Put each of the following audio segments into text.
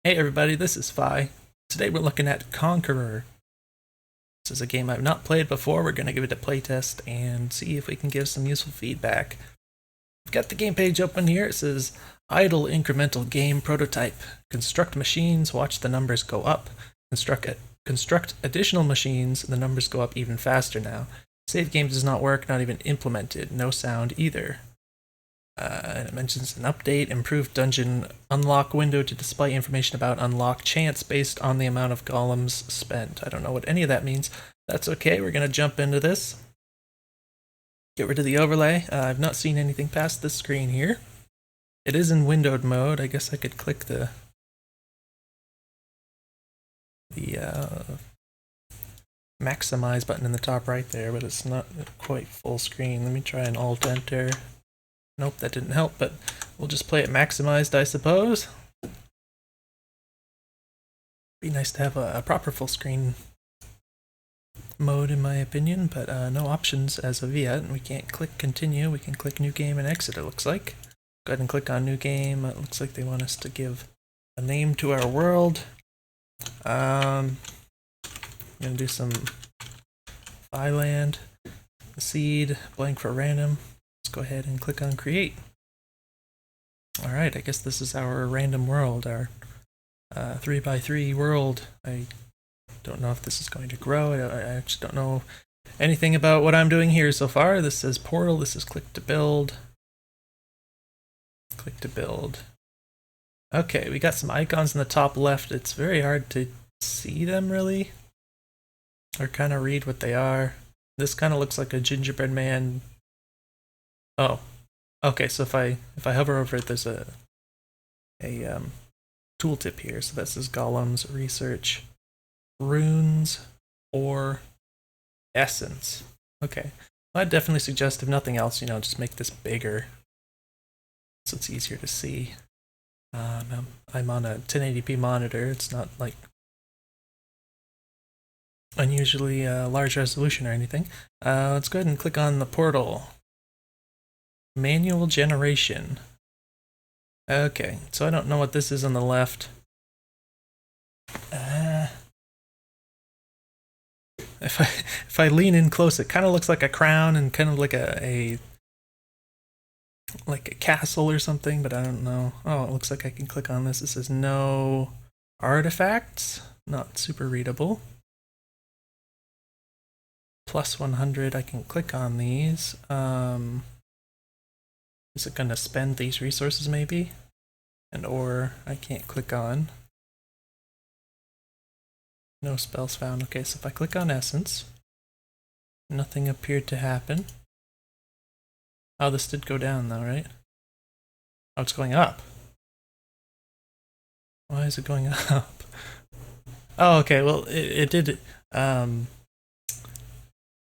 Hey everybody, this is Phi. Today we're looking at Conqueror. This is a game I've not played before. We're going to give it a playtest and see if we can give some useful feedback. I've got the game page open here. It says, idle incremental game prototype. Construct machines, watch the numbers go up. Construct additional machines, the numbers go up even faster now. Save game does not work, not even implemented. No sound either. And it mentions an update, improved dungeon unlock window to display information about unlock chance based on the amount of golems spent. I don't know what any of that means. That's okay, we're going to jump into this. Get rid of the overlay. I've not seen anything past this screen here. It is in windowed mode. I guess I could click the maximize button in the top right there, but it's not quite full screen. Let me try an Alt-Enter. Nope, that didn't help, but we'll just play it maximized, I suppose. Be nice to have a proper full screen mode, in my opinion, but no options as of yet. We can't click continue. We can click new game and exit, it looks like. Go ahead and click on new game. It looks like they want us to give a name to our world. I'm going to do some Thailand, seed, blank for random. Let's go ahead and click on create. Alright, I guess this is our random world, our 3x3 world. I don't know if this is going to grow. I actually don't know anything about what I'm doing here so far. This says portal, this is click to build. Click to build. Okay, we got some icons in the top left. It's very hard to see them really, or kind of read what they are. This kind of looks like a gingerbread man. Oh, okay. So if I hover over it, there's a tooltip here. So that says golems, research, runes, or essence. Okay, well, I'd definitely suggest, if nothing else, just make this bigger so it's easier to see. I'm on a 1080p monitor. It's not like unusually large resolution or anything. Let's go ahead and click on the portal. Manual generation. Okay, so I don't know what this is on the left. If I lean in close, it kind of looks like a crown and kind of like a castle or something, but I don't know. Oh, it looks like I can click on this. It says no artifacts. Not super readable. Plus 100. I can click on these. Is it going to spend these resources maybe? And or I can't click on. No spells found. Okay, so if I click on essence, nothing appeared to happen. Oh, this did go down though, right? Oh, it's going up. Why is it going up? Oh, okay, well, it did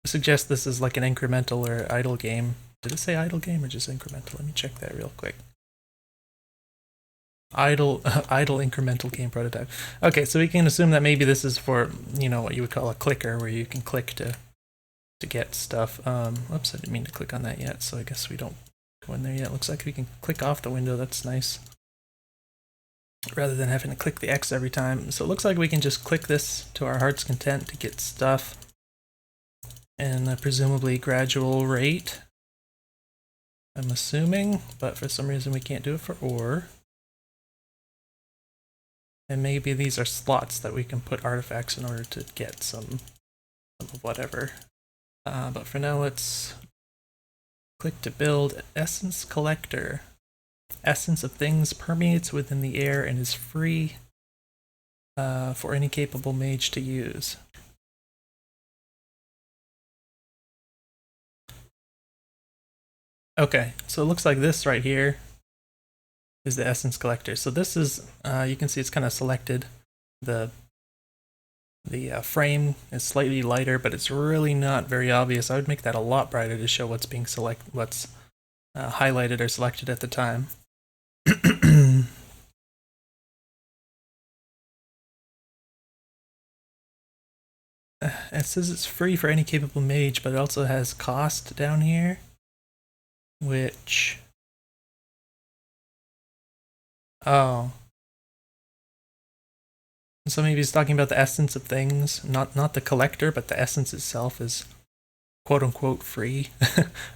suggest this is like an incremental or idle game. Did it say idle game or just incremental? Let me check that real quick. Idle incremental game prototype. Okay, so we can assume that maybe this is for, what you would call a clicker, where you can click to get stuff. Oops, I didn't mean to click on that yet, so I guess we don't go in there yet. Looks like we can click off the window. That's nice, rather than having to click the X every time. So it looks like we can just click this to our heart's content to get stuff, and presumably gradual rate, I'm assuming, but for some reason we can't do it for ore. And maybe these are slots that we can put artifacts in order to get some of whatever. But for now, let's click to build Essence Collector. Essence of things permeates within the air and is free for any capable mage to use. Okay, so it looks like this right here is the Essence Collector. So this is, you can see it's kind of selected. The frame is slightly lighter, but it's really not very obvious. I would make that a lot brighter to show what's being highlighted or selected at the time. It says it's free for any capable mage, but it also has cost down here, which... Oh. So maybe he's talking about the essence of things, not the collector, but the essence itself is quote unquote free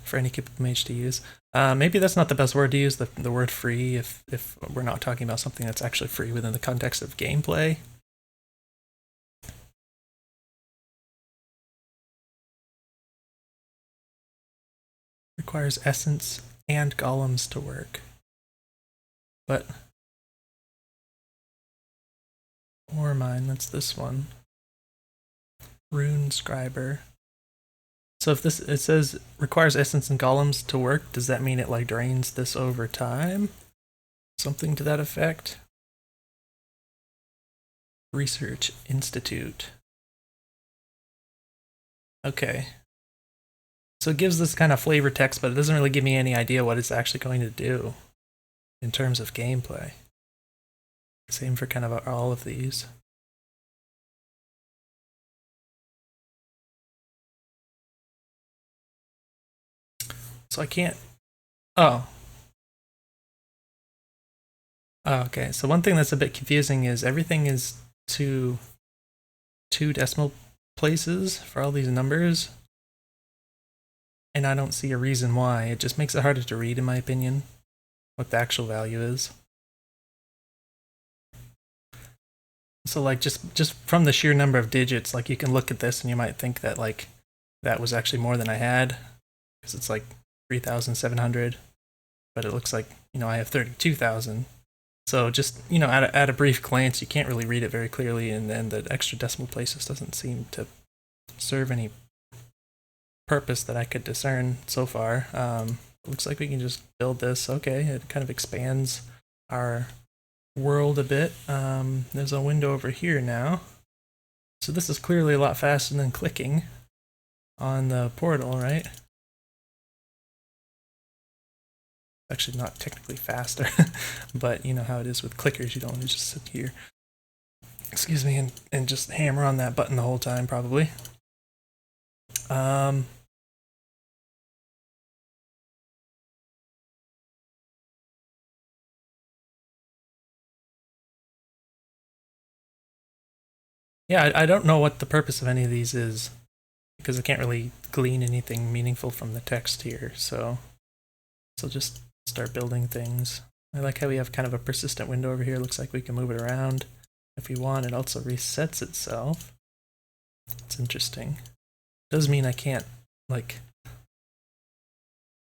for any capable mage to use. Maybe that's not the best word to use, the word free, if we're not talking about something that's actually free within the context of gameplay. Requires essence and golems to work. But ore mine, that's this one. Rune scriber. So if it says requires essence and golems to work, does that mean it like drains this over time? Something to that effect? Research Institute. Okay. So it gives this kind of flavor text, but it doesn't really give me any idea what it's actually going to do in terms of gameplay. Same for kind of all of these. So I can't... Oh. Okay, so one thing that's a bit confusing is everything is two decimal places for all these numbers. And I don't see a reason why. It just makes it harder to read, in my opinion, what the actual value is. So like just from the sheer number of digits, like you can look at this and you might think that like that was actually more than I had, because it's like 3,700, but it looks like, you know, I have 32,000. So just, you know, at a brief glance, you can't really read it very clearly, and then the extra decimal places doesn't seem to serve any purpose that I could discern so far. Looks like we can just build this. Okay, it kind of expands our world a bit. There's a window over here now. So this is clearly a lot faster than clicking on the portal, right? Actually not technically faster, but you know how it is with clickers, you don't want to just sit here, excuse me, and just hammer on that button the whole time, probably. Yeah, I don't know what the purpose of any of these is, because I can't really glean anything meaningful from the text here, so just start building things. I like how we have kind of a persistent window over here. Looks like we can move it around if we want. It also resets itself. It's interesting. Does mean I can't, like...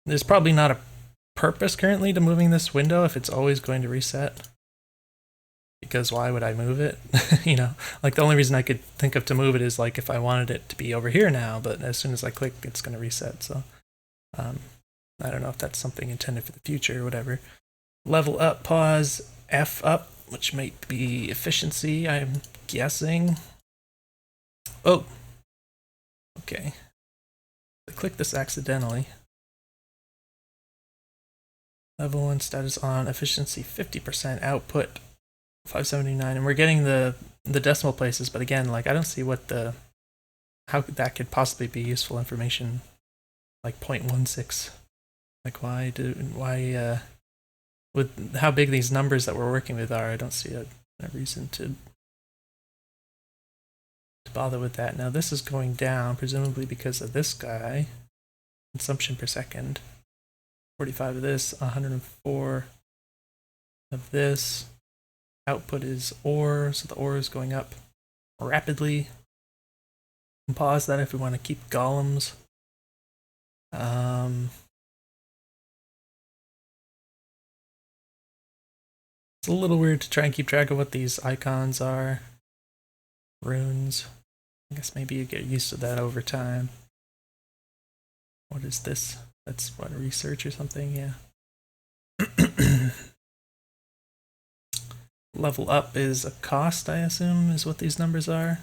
There's probably not a purpose currently to moving this window if it's always going to reset. Because why would I move it? You know, like the only reason I could think of to move it is like if I wanted it to be over here now, but as soon as I click, it's going to reset. So I don't know if that's something intended for the future or whatever. Level up, pause, F up, which might be efficiency, I'm guessing. Oh, okay. I clicked this accidentally. Level 1 status on, efficiency 50%, output 579, and we're getting the decimal places, but again, like I don't see what how that could possibly be useful information, like 0.16. Like why with how big these numbers that we're working with are, I don't see a reason to bother with that. Now this is going down, presumably because of this guy. Consumption per second. 45 of this, 104 of this. Output is ore, so the ore is going up rapidly. And pause that if we want to keep golems. It's a little weird to try and keep track of what these icons are. Runes. I guess maybe you get used to that over time. What is this? That's what, research or something? Yeah. Level up is a cost, I assume, is what these numbers are.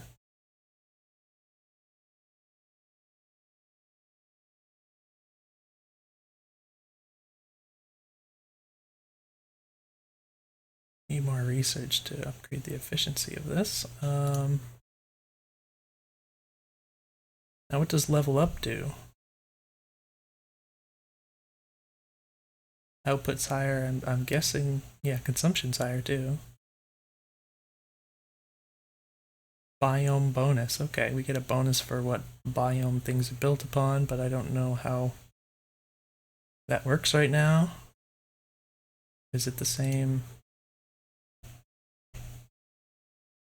Need more research to upgrade the efficiency of this. Now what does level up do? Output's higher, I'm guessing, yeah, consumption's higher too. Biome bonus. Okay, we get a bonus for what biome things are built upon, but I don't know how that works right now. Is it the same?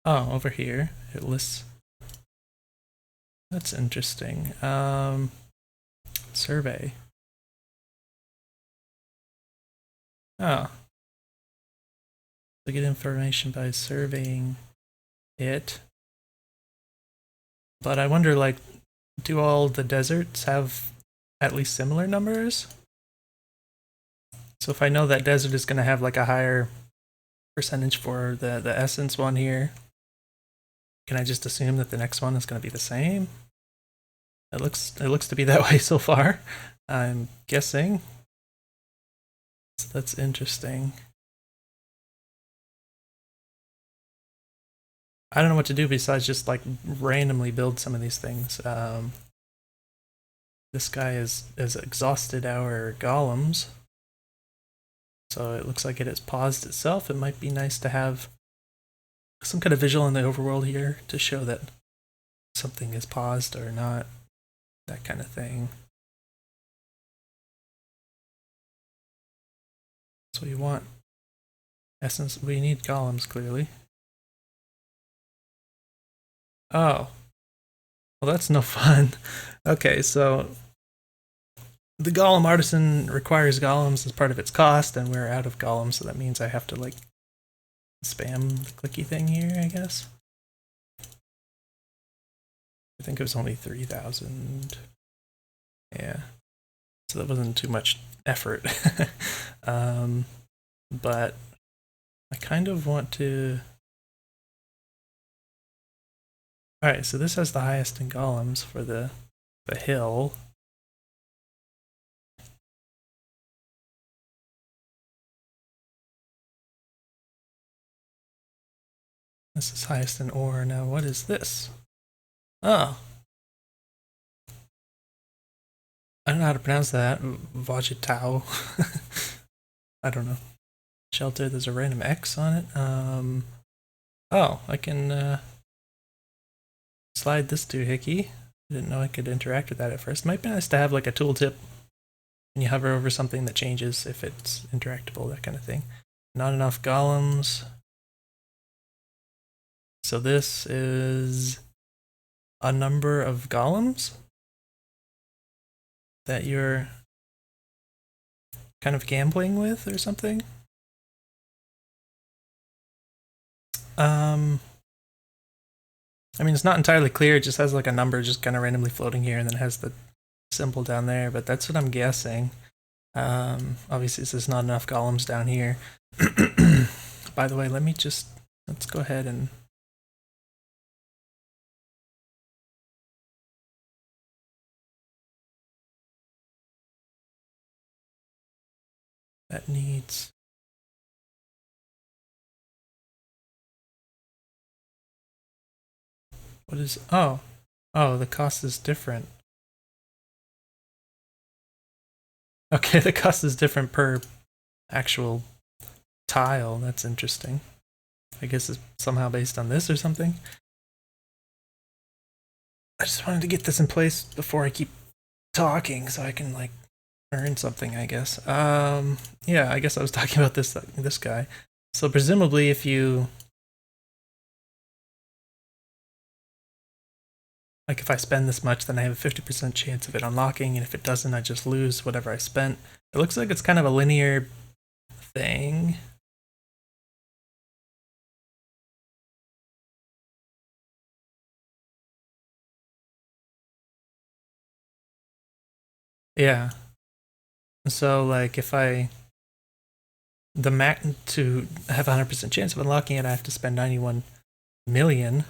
Oh, over here it lists. That's interesting. Survey. Oh. To get information by surveying it. But I wonder, like, do all the deserts have at least similar numbers? So if I know that desert is going to have like a higher percentage for the essence one here, can I just assume that the next one is going to be the same? It looks to be that way so far. I'm guessing. So that's interesting. I don't know what to do besides just like randomly build some of these things. This guy has exhausted our golems. So it looks like it has paused itself. It might be nice to have some kind of visual in the overworld here to show that something is paused or not. That kind of thing. So we want essence. We need golems, clearly. Oh. Well, that's no fun. Okay, so the golem artisan requires golems as part of its cost, and we're out of golems, so that means I have to, like, spam the clicky thing here, I guess. I think it was only 3,000. Yeah. So that wasn't too much effort. But I kind of want to... Alright, so this has the highest in golems for the hill. This is highest in ore. Now what is this? Oh. I don't know how to pronounce that. Vajitao. I don't know. Shelter, there's a random X on it. Oh, I can slide this doohickey. I didn't know I could interact with that at first. Might be nice to have like a tooltip when you hover over something that changes if it's interactable, that kind of thing. Not enough golems. So this is a number of golems that you're kind of gambling with or something. I mean, it's not entirely clear. It just has like a number just kind of randomly floating here, and then it has the symbol down there, but that's what I'm guessing. Obviously, there's not enough golems down here. By the way, let's go ahead and... That needs... What is... Oh, the cost is different. Okay, the cost is different per actual tile. That's interesting. I guess it's somehow based on this or something. I just wanted to get this in place before I keep talking so I can, like, earn something, I guess. Yeah, I guess I was talking about this guy. So presumably if you... Like, if I spend this much, then I have a 50% chance of it unlocking, and if it doesn't, I just lose whatever I spent. It looks like it's kind of a linear thing. Yeah. So, like, if I... to have a 100% chance of unlocking it, I have to spend 91 million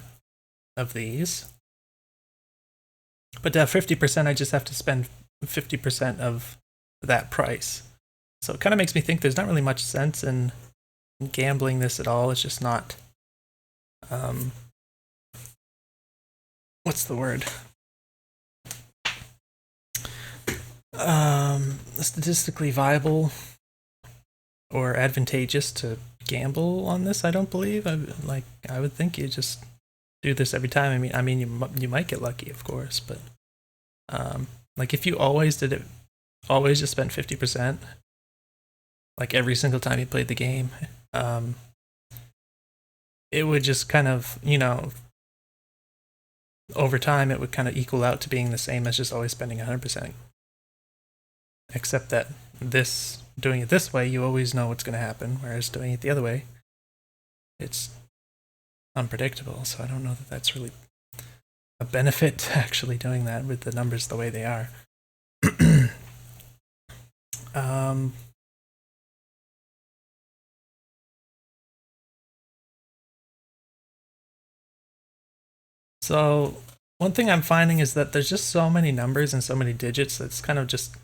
of these. But to have 50%, I just have to spend 50% of that price. So it kind of makes me think there's not really much sense in gambling this at all. It's just not... what's the word? Statistically viable or advantageous to gamble on this, I don't believe. I would think you just do this every time. I mean, you might get lucky, of course, but like if you always did it, always just spent 50%, like every single time you played the game, it would just kind of, you know, over time it would kind of equal out to being the same as just always spending 100%. Except that doing it this way, you always know what's going to happen, whereas doing it the other way, it's unpredictable. So I don't know that that's really a benefit to actually doing that with the numbers the way they are. So one thing I'm finding is that there's just so many numbers and so many digits that's kind of just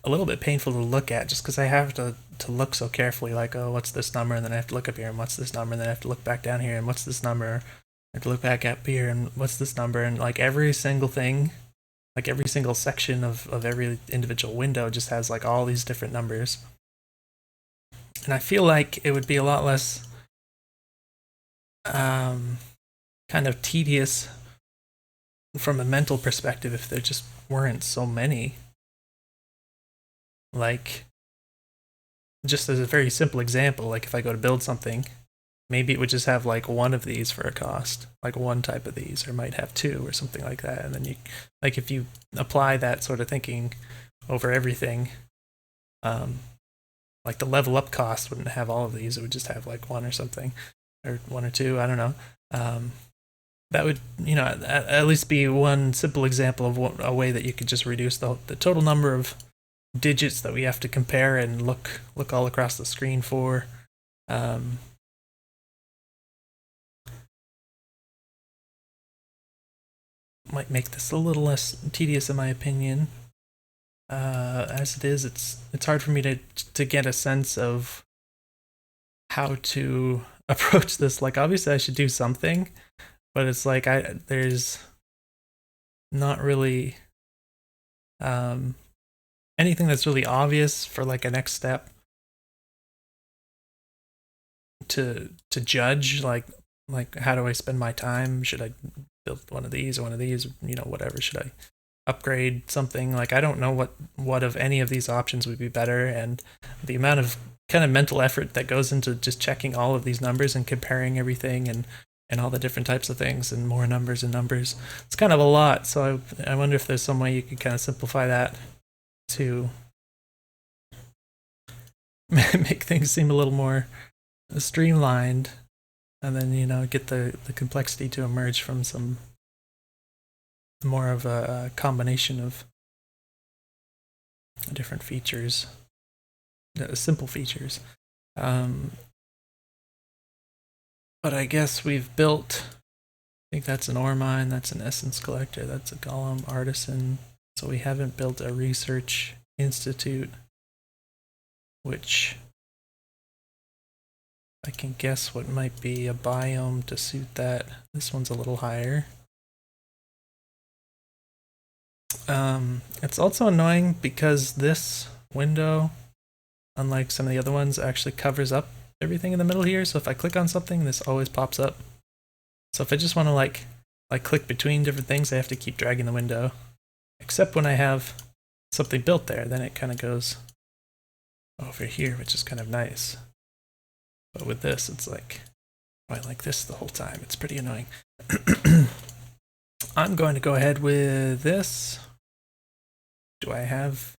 a little bit painful to look at, just because I have to look so carefully, like, oh, what's this number, and then I have to look up here, and what's this number, and then I have to look back down here, and what's this number, I have to look back up here, and what's this number, and like every single thing, like every single section of every individual window just has like all these different numbers. And I feel like it would be a lot less kind of tedious from a mental perspective if there just weren't so many. Like, just as a very simple example, like if I go to build something, maybe it would just have like one of these for a cost, like one type of these, or might have two or something like that. And then you, like if you apply that sort of thinking over everything, like the level up cost wouldn't have all of these, it would just have like one or something, or one or two, I don't know. That would, you know, at least be one simple example of a way that you could just reduce the total number of digits that we have to compare and look all across the screen for. Might make this a little less tedious in my opinion. As it is, it's hard for me to get a sense of how to approach this. Like obviously I should do something, but it's like there's not really anything that's really obvious for like a next step to judge, like how do I spend my time? Should I build one of these or one of these, you know, whatever? Should I upgrade something? Like I don't know what of any of these options would be better, and the amount of kind of mental effort that goes into just checking all of these numbers and comparing everything and all the different types of things and more numbers and numbers, it's kind of a lot. So I wonder if there's some way you could kind of simplify that to make things seem a little more streamlined, and then, you know, get the complexity to emerge from some more of a combination of different features, simple features. But I guess we've built, I think that's an ore mine, that's an essence collector, that's a golem artisan. So we haven't built a research institute, which I can guess what might be a biome to suit that. This one's a little higher. It's also annoying because this window, unlike some of the other ones, actually covers up everything in the middle here. So if I click on something, this always pops up. So if I just want to like click between different things, I have to keep dragging the window. Except when I have something built there, then it kind of goes over here, which is kind of nice. But with this, it's like, I like this the whole time. It's pretty annoying. I'm going to go ahead with this. Do I have...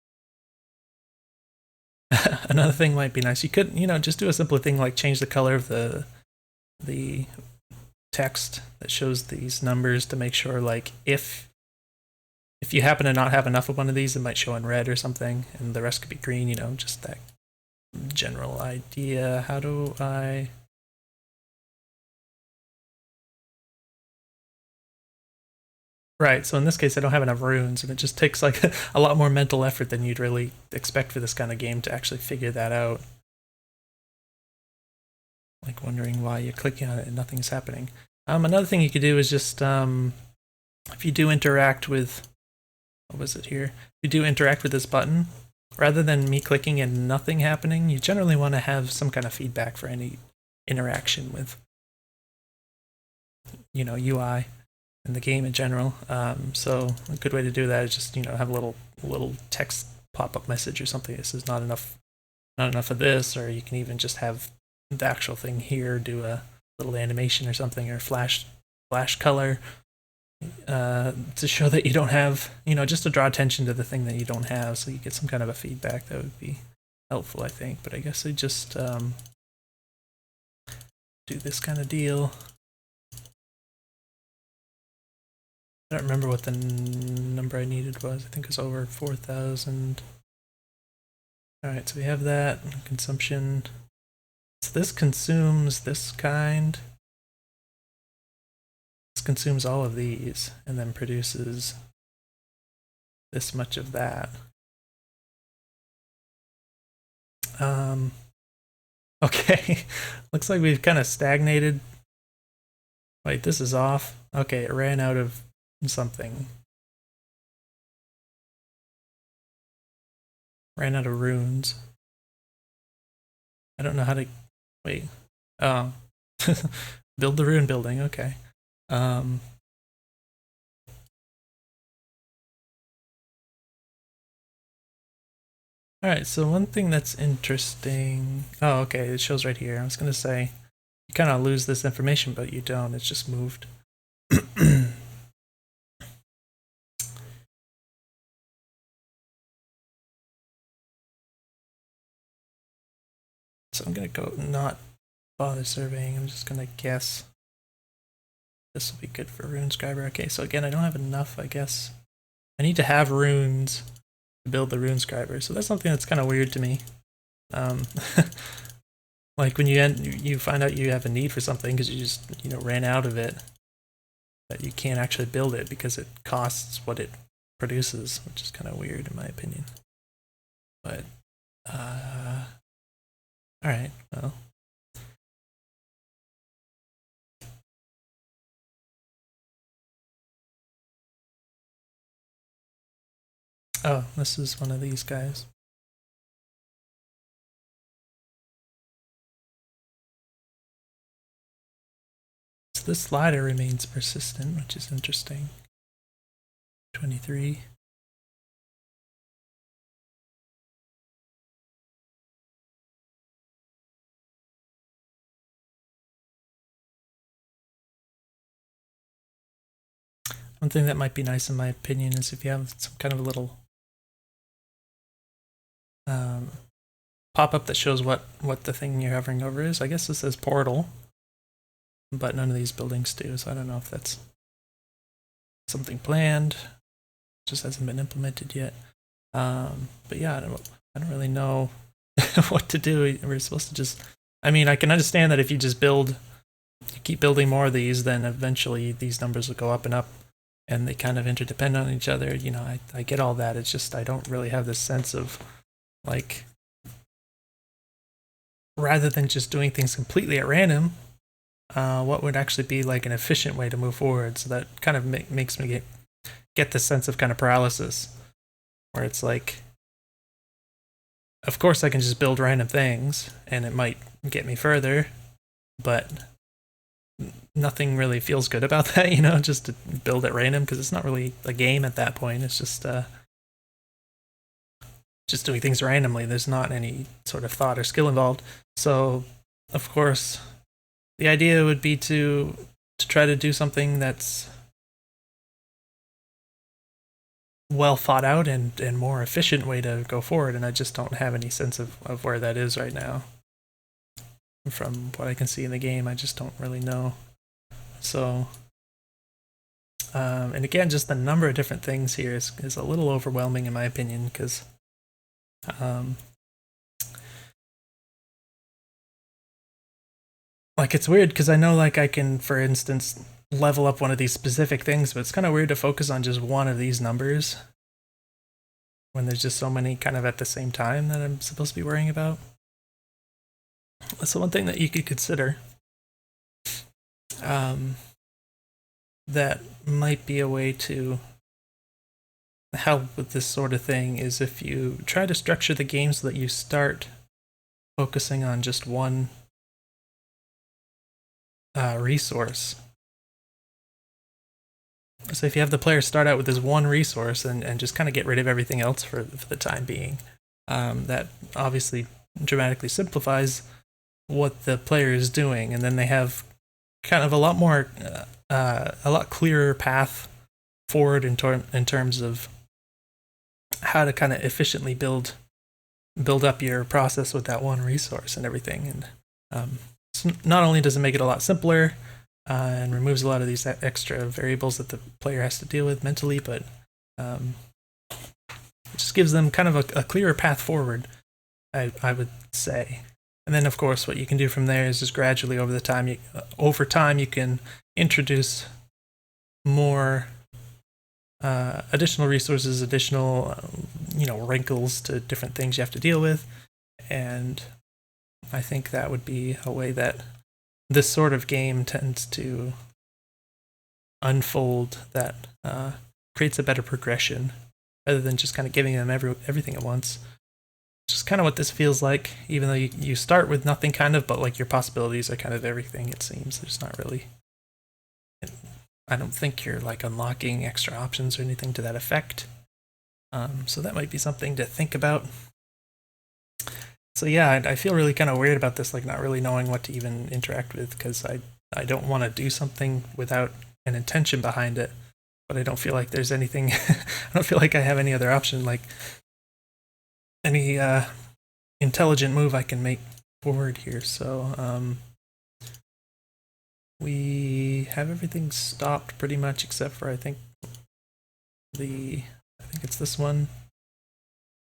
Another thing might be nice. You could, you know, just do a simple thing like change the color of the text that shows these numbers to make sure, like, if you happen to not have enough of one of these, it might show in red or something, and the rest could be green, you know, just that general idea. How do I... Right, so in this case I don't have enough runes, and it just takes like a lot more mental effort than you'd really expect for this kind of game to actually figure that out. Like wondering why you're clicking on it and nothing's happening. Another thing you could do is just, if you do interact with, what was it here? If you do interact with this button, rather than me clicking and nothing happening, you generally want to have some kind of feedback for any interaction with UI in the game in general. So a good way to do that is just have a little text pop-up message or something. This is not enough of this, or you can even just have the actual thing here do a little animation or something, or flash color to show that you don't have, just to draw attention to the thing that you don't have, so you get some kind of a feedback. That would be helpful, I think. But I guess I just do this kind of deal. I don't remember what the number I needed was. I think it was over 4,000. Alright, so we have that. Consumption. So this consumes this kind. This consumes all of these, and then produces this much of that. Okay. Looks like we've kind of stagnated. Wait, this is off. Okay, it ran out of something. Ran out of runes. I don't know how to... Wait. Oh. Build the rune building, okay. Alright, so one thing that's interesting... Oh, okay, it shows right here. I was going to say, you kind of lose this information, but you don't. It's just moved. So I'm going to go not bother surveying. I'm just going to guess. This will be good for RuneScriber. Okay, so again, I don't have enough, I guess. I need to have runes to build the RuneScriber, so that's something that's kind of weird to me. Like when you find out you have a need for something because you just ran out of it, that you can't actually build it because it costs what it produces, which is kind of weird in my opinion. But all right, well. Oh, this is one of these guys. So this slider remains persistent, which is interesting. 23. One thing that might be nice in my opinion is if you have some kind of a little pop-up that shows what the thing you're hovering over is. I guess this says portal, but none of these buildings do, so I don't know if that's something planned. It just hasn't been implemented yet. But yeah, I don't really know what to do. We're supposed to just... I mean, I can understand that if you just you keep building more of these, then eventually these numbers will go up and up, and they kind of interdepend on each other. I get all that. It's just I don't really have this sense of, like, rather than just doing things completely at random, what would actually be like an efficient way to move forward. So that kind of makes me get the sense of kind of paralysis, where it's like, of course I can just build random things and it might get me further, but nothing really feels good about that, just to build at random, because it's not really a game at that point. It's just doing things randomly. There's not any sort of thought or skill involved. So, of course, the idea would be to try to do something that's well thought out and more efficient way to go forward, and I just don't have any sense of where that is right now. From what I can see in the game, I just don't really know. So, and again, just the number of different things here is a little overwhelming in my opinion, because like, it's weird because I know, like, I can, for instance, level up one of these specific things, but it's kind of weird to focus on just one of these numbers when there's just so many kind of at the same time that I'm supposed to be worrying about. So one thing that you could consider that might be a way to help with this sort of thing is if you try to structure the game so that you start focusing on just one resource So if you have the player start out with this one resource and just kind of get rid of everything else for the time being, that obviously dramatically simplifies what the player is doing, and then they have kind of a lot more, a lot clearer path forward in terms of how to kind of efficiently build up your process with that one resource and everything. And so not only does it make it a lot simpler and removes a lot of these extra variables that the player has to deal with mentally, but it just gives them kind of a clearer path forward, I would say. And then, of course, what you can do from there is just gradually over time you can introduce more additional resources, additional wrinkles to different things you have to deal with, and I think that would be a way that this sort of game tends to unfold that creates a better progression rather than just kind of giving them everything at once. Just kind of what this feels like, even though you start with nothing kind of, but like your possibilities are kind of everything, it seems. There's not really, I don't think you're like unlocking extra options or anything to that effect. So that might be something to think about. So yeah, I feel really kind of weird about this, like not really knowing what to even interact with, because I don't want to do something without an intention behind it, but I don't feel like there's anything, I don't feel like I have any other option, like any intelligent move I can make forward here. So we have everything stopped pretty much except for I think it's this one,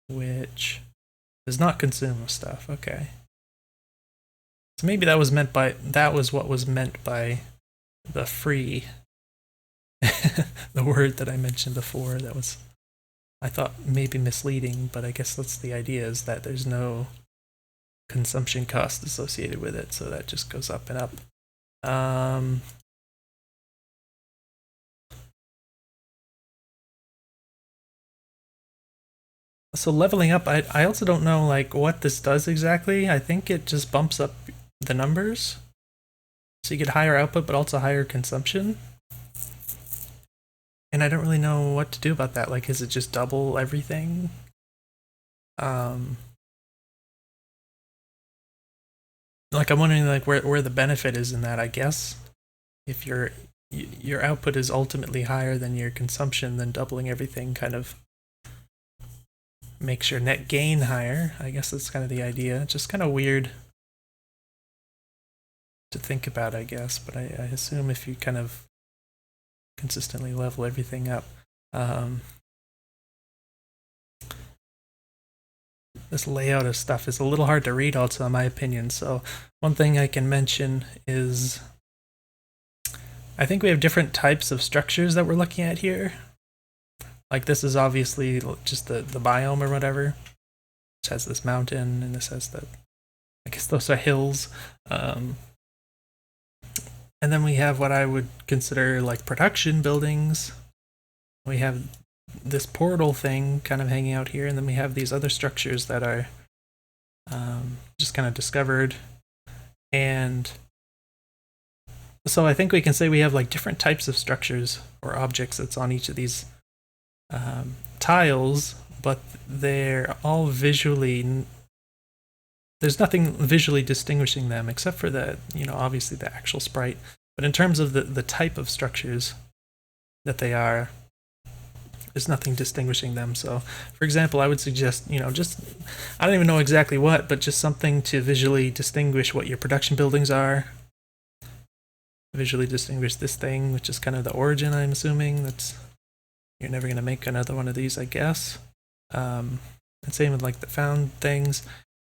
which does not consume stuff. Okay. So maybe that was what was meant by the free, the word that I mentioned before. That was, I thought, maybe misleading, but I guess that's the idea, is that there's no consumption cost associated with it, so that just goes up and up. So leveling up, I also don't know like what this does exactly. I think it just bumps up the numbers, so you get higher output but also higher consumption. And I don't really know what to do about that. Like, is it just double everything? Like I'm wondering like where the benefit is in that. I guess if your output is ultimately higher than your consumption, then doubling everything kind of makes your net gain higher. I guess that's kind of the idea. Just kind of weird to think about, I guess, but I assume if you kind of consistently level everything up, this layout of stuff is a little hard to read also, in my opinion. So one thing I can mention is I think we have different types of structures that we're looking at here. Like this is obviously just the biome or whatever, which has this mountain, and this has I guess those are hills. And then we have what I would consider like production buildings. We have this portal thing kind of hanging out here, and then we have these other structures that are just kind of discovered. And so I think we can say we have like different types of structures or objects that's on each of these tiles, but they're all visually, there's nothing visually distinguishing them except for the, obviously the actual sprite. But in terms of the type of structures that they are, there's nothing distinguishing them. So, for example, I would suggest, just, I don't even know exactly what, but just something to visually distinguish what your production buildings are. Visually distinguish this thing, which is kind of the origin, I'm assuming. You're never going to make another one of these, I guess. And same with like the found things.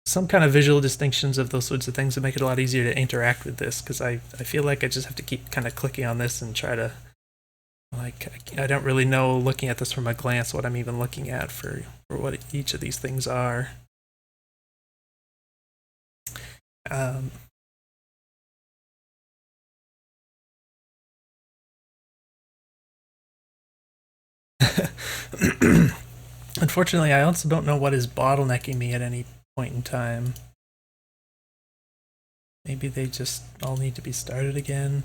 Some kind of visual distinctions of those sorts of things would make it a lot easier to interact with this, because I feel like I just have to keep kind of clicking on this and try to, like, I don't really know, looking at this from a glance, what I'm even looking at for what each of these things are. Unfortunately, I also don't know what is bottlenecking me at any point in time. Maybe they just all need to be started again.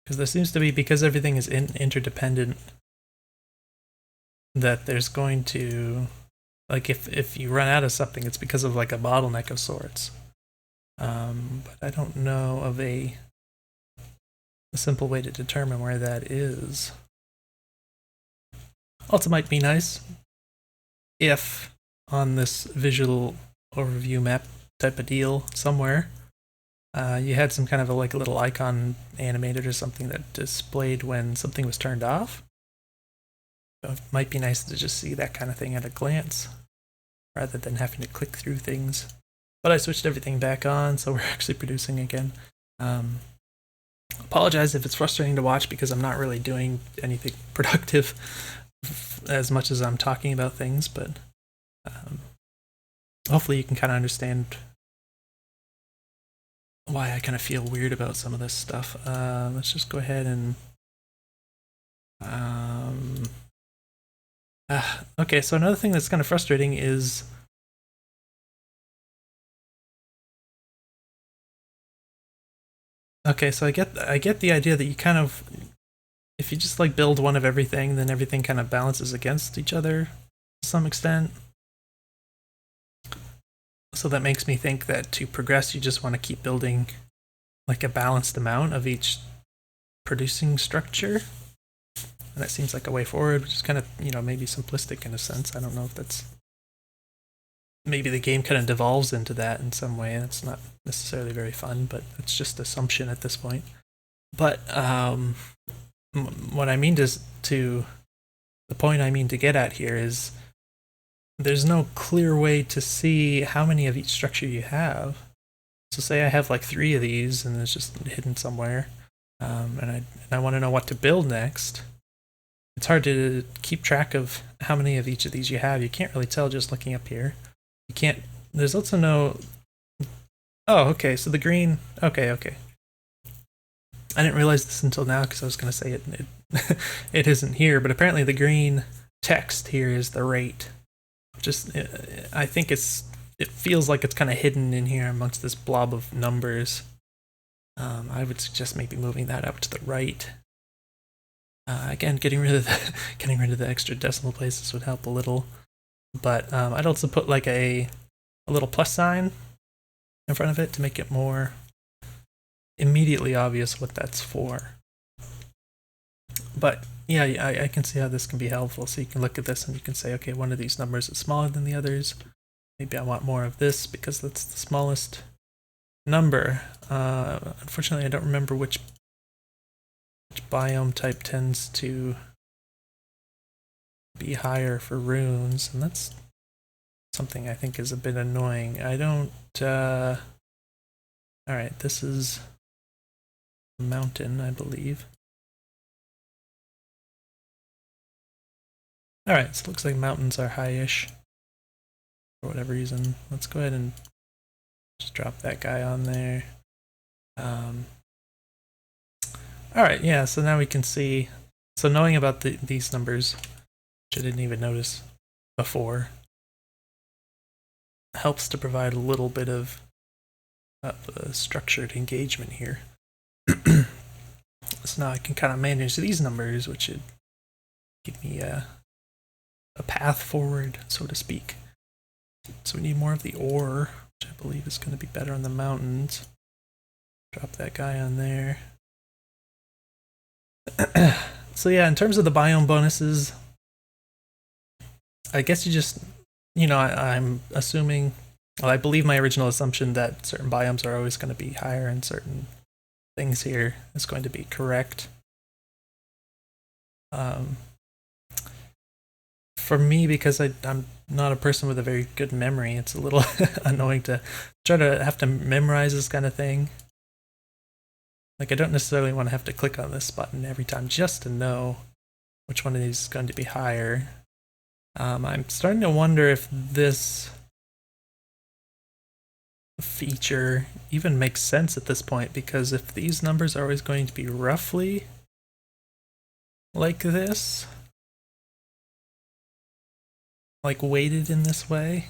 Because there seems to be, because everything is interdependent, that there's going to, like, if you run out of something, it's because of like a bottleneck of sorts. But I don't know of a simple way to determine where that is. Also might be nice if on this visual overview map type of deal somewhere, you had some kind of a little icon animated or something that displayed when something was turned off. So it might be nice to just see that kind of thing at a glance, rather than having to click through things. But I switched everything back on, so we're actually producing again. Apologize if it's frustrating to watch because I'm not really doing anything productive as much as I'm talking about things, but hopefully you can kind of understand why I kind of feel weird about some of this stuff. Let's just go ahead and okay, so another thing that's kind of frustrating is okay, so I get the idea that you kind of, if you just like build one of everything, then everything kind of balances against each other to some extent. So that makes me think that to progress, you just want to keep building like a balanced amount of each producing structure. And that seems like a way forward, which is kind of, maybe simplistic in a sense. I don't know if that's, maybe the game kind of devolves into that in some way. That's not necessarily very fun, but it's just assumption at this point. But what I mean the point I mean to get at here is there's no clear way to see how many of each structure you have. So say I have like 3 of these and it's just hidden somewhere, and I want to know what to build next. It's hard to keep track of how many of each of these you have. You can't really tell just looking up here. You can't, there's also no, oh, okay, so the green, okay. I didn't realize this until now because I was going to say it it isn't here, but apparently the green text here is the rate. Just, I think it feels like it's kind of hidden in here amongst this blob of numbers. I would suggest maybe moving that up to the right. Again, getting rid of the extra decimal places would help a little. But I'd also put like a little plus sign in front of it to make it more immediately obvious what that's for. But yeah, I can see how this can be helpful. So you can look at this and you can say, okay, one of these numbers is smaller than the others. Maybe I want more of this because that's the smallest number. Unfortunately, I don't remember which biome type tends to be higher for runes, and that's something I think is a bit annoying. I don't, alright, this is a mountain, I believe. Alright, so it looks like mountains are high-ish for whatever reason. Let's go ahead and just drop that guy on there. Alright, yeah, so now we can see, so knowing about these numbers, which I didn't even notice before, helps to provide a little bit of structured engagement here. So now I can kind of manage these numbers, which should give me a path forward, so to speak. So we need more of the ore, which I believe is going to be better on the mountains. Drop that guy on there. So yeah, in terms of the biome bonuses, I guess you just, I'm assuming, well, I believe my original assumption that certain biomes are always going to be higher and certain things here is going to be correct. For me, because I'm not a person with a very good memory, it's a little annoying to try to have to memorize this kind of thing. Like, I don't necessarily want to have to click on this button every time just to know which one of these is going to be higher. I'm starting to wonder if this feature even makes sense at this point, because if these numbers are always going to be roughly like this, like weighted in this way,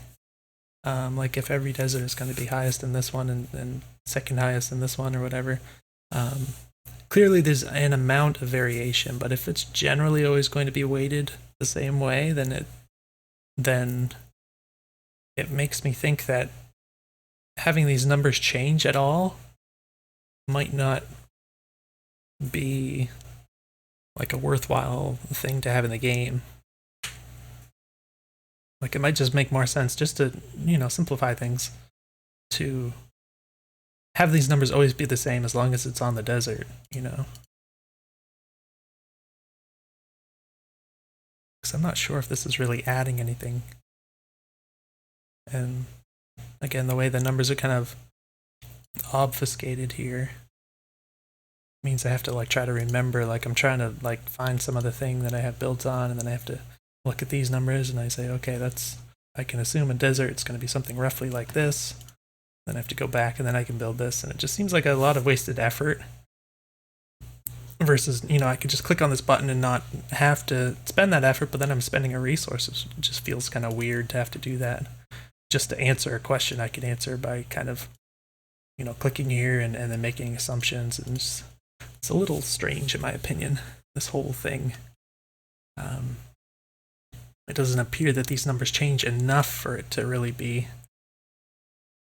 like if every desert is going to be highest in this one and second highest in this one or whatever, clearly there's an amount of variation, but if it's generally always going to be weighted the same way, then it makes me think that having these numbers change at all might not be like a worthwhile thing to have in the game. Like, it might just make more sense just to, simplify things, to have these numbers always be the same as long as it's on the desert, Because I'm not sure if this is really adding anything. And again, the way the numbers are kind of obfuscated here means I have to like try to remember, like I'm trying to like find some other thing that I have built on, and then I have to look at these numbers and I say, okay, I can assume a desert, it's going to be something roughly like this. Then I have to go back and then I can build this, and it just seems like a lot of wasted effort versus, I could just click on this button and not have to spend that effort, but then I'm spending a resource. It just feels kind of weird to have to do that just to answer a question I could answer by kind of, clicking here and then making assumptions. And it's a little strange in my opinion, this whole thing. It doesn't appear that these numbers change enough for it to really be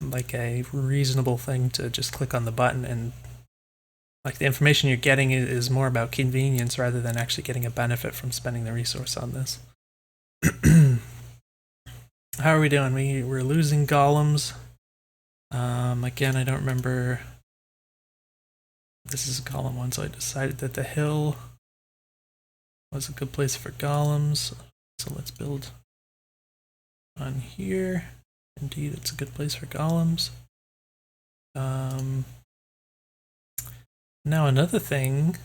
like a reasonable thing to just click on the button, and like the information you're getting is more about convenience rather than actually getting a benefit from spending the resource on this. How are we doing? We're losing golems. Again, I don't remember. This is golem one, so I decided that the hill was a good place for golems. So let's build on here. Indeed, it's a good place for golems. Now another thing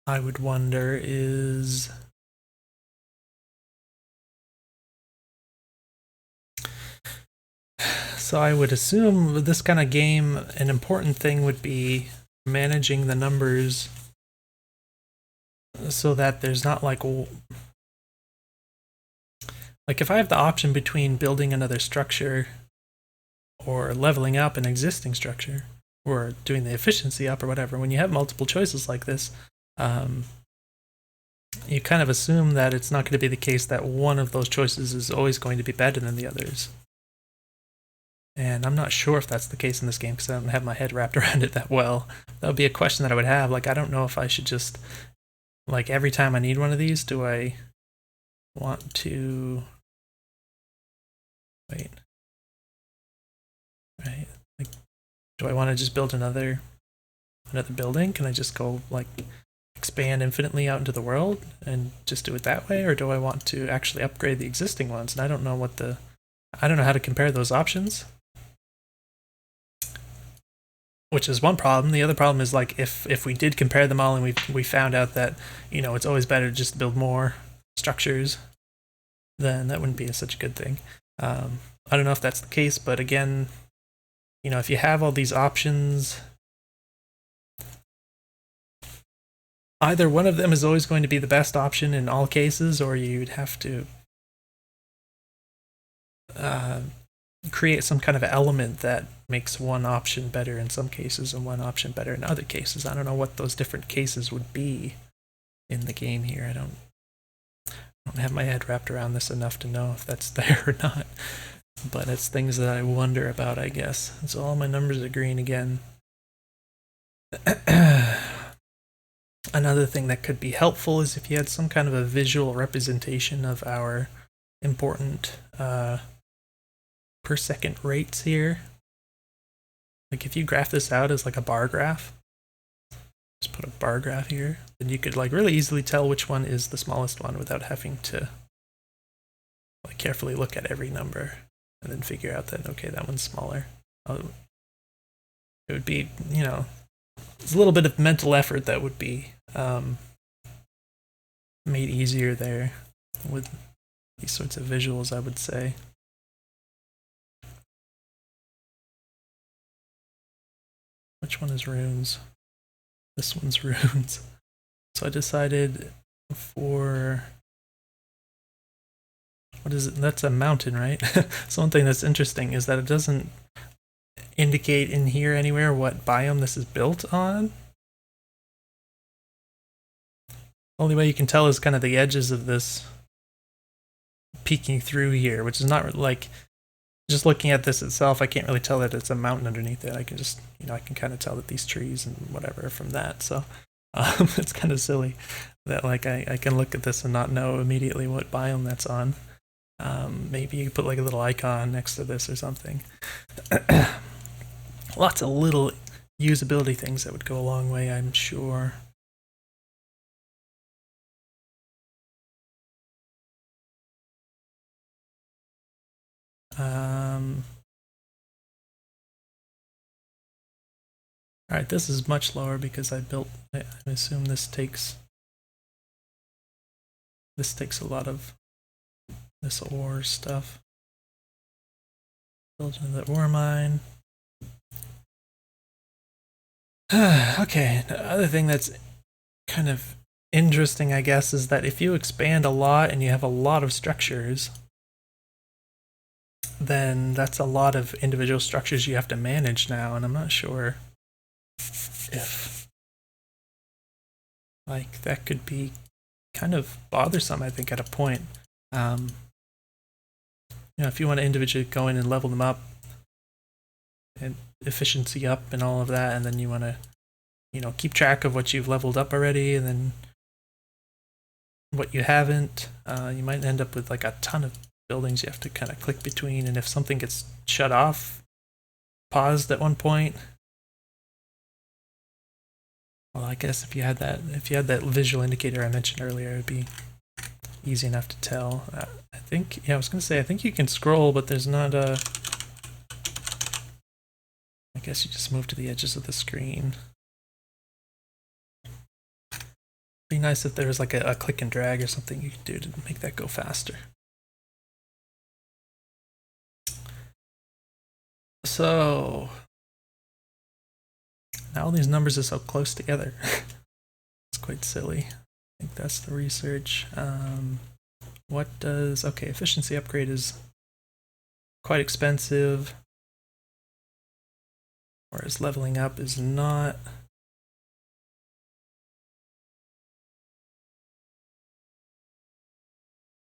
I would wonder is so I would assume with this kind of game an important thing would be managing the numbers so that there's not like if I have the option between building another structure or leveling up an existing structure or doing the efficiency up or whatever, when you have multiple choices like this, you kind of assume that it's not going to be the case that one of those choices is always going to be better than the others. And I'm not sure if that's the case in this game because I don't have my head wrapped around it that well. That would be a question that I would have. Like, I don't know if I should just, like, every time I need one of these, do I want to... Wait. Right. Like, do I want to just build another building? Can I just go, like, expand infinitely out into the world and just do it that way? Or do I want to actually upgrade the existing ones? And I don't know how to compare those options. Which is one problem. The other problem is, like, if we did compare them all and we found out that, it's always better to just build more structures, then that wouldn't be such a good thing. I don't know if that's the case, but again, if you have all these options, either one of them is always going to be the best option in all cases, or you'd have to create some kind of element that makes one option better in some cases and one option better in other cases. I don't know what those different cases would be in the game here. I don't have my head wrapped around this enough to know if that's there or not. But it's things that I wonder about, I guess. So all my numbers are green again. Another thing that could be helpful is if you had some kind of a visual representation of our important per second rates here. Like, if you graph this out as like a bar graph, just put a bar graph here, then you could like really easily tell which one is the smallest one without having to like carefully look at every number and then figure out that, okay, that one's smaller. It would be, it's a little bit of mental effort that would be made easier there with these sorts of visuals, I would say. Which one is runes? This one's runes. So I decided for... What is it? That's a mountain, right? So one thing that's interesting is that it doesn't... indicate in here anywhere what biome this is built on? Only way you can tell is kind of the edges of this peeking through here, which is not like, just looking at this itself, I can't really tell that it's a mountain underneath it. I can just, I can kind of tell that these trees and whatever from that. So it's kind of silly that like I can look at this and not know immediately what biome that's on. Maybe you put like a little icon next to this or something. Lots of little usability things that would go a long way, I'm sure. Alright, this is much lower because I assume this takes a lot of this ore stuff. Build into the ore mine. Okay, the other thing that's kind of interesting, I guess, is that if you expand a lot and you have a lot of structures, then that's a lot of individual structures you have to manage now, and I'm not sure if like that could be kind of bothersome, I think, at a point. If you want to individually go in and level them up and efficiency up and all of that, and then you want to keep track of what you've leveled up already and then what you haven't, you might end up with like a ton of buildings you have to kind of click between, and if something gets shut off, paused at one point, well, I guess if you had that visual indicator I mentioned earlier, it'd be easy enough to tell. I think, I was gonna say, I think you can scroll, but there's not a, I guess you just move to the edges of the screen. Be nice if there was like a click and drag or something you could do to make that go faster. So now all these numbers are so close together. It's quite silly. I think that's the research. What does, okay, efficiency upgrade is quite expensive, whereas leveling up is not.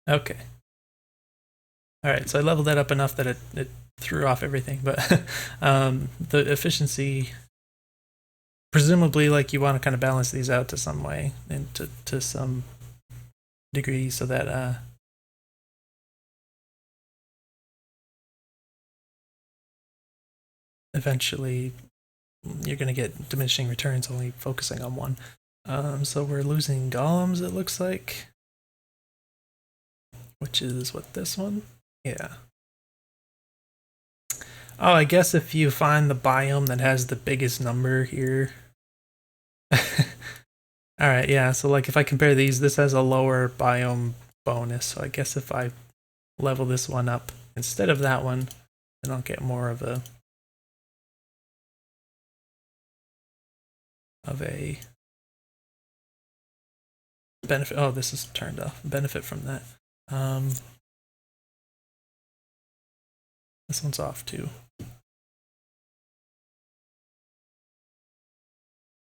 Okay. Alright, so I leveled that up enough that it threw off everything, but the efficiency, presumably, like, you want to kind of balance these out to some way, and to some degree, so that eventually you're going to get diminishing returns only focusing on one. So we're losing golems, it looks like, which is what, this one? Yeah. Oh, I guess if you find the biome that has the biggest number here. Alright, yeah, so like if I compare these, this has a lower biome bonus, so I guess if I level this one up instead of that one, then I'll get more of a benefit. Oh, this is turned off. Benefit from that. This one's off too.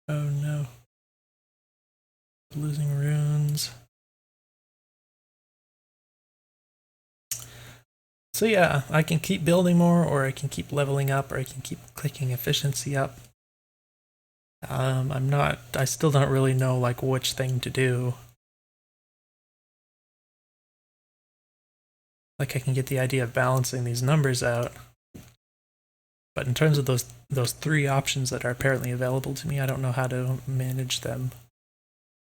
Oh no. Losing runes. So yeah, I can keep building more, or I can keep leveling up, or I can keep clicking efficiency up. I still don't really know like which thing to do. Like I can get the idea of balancing these numbers out, but in terms of those three options that are apparently available to me, I don't know how to manage them.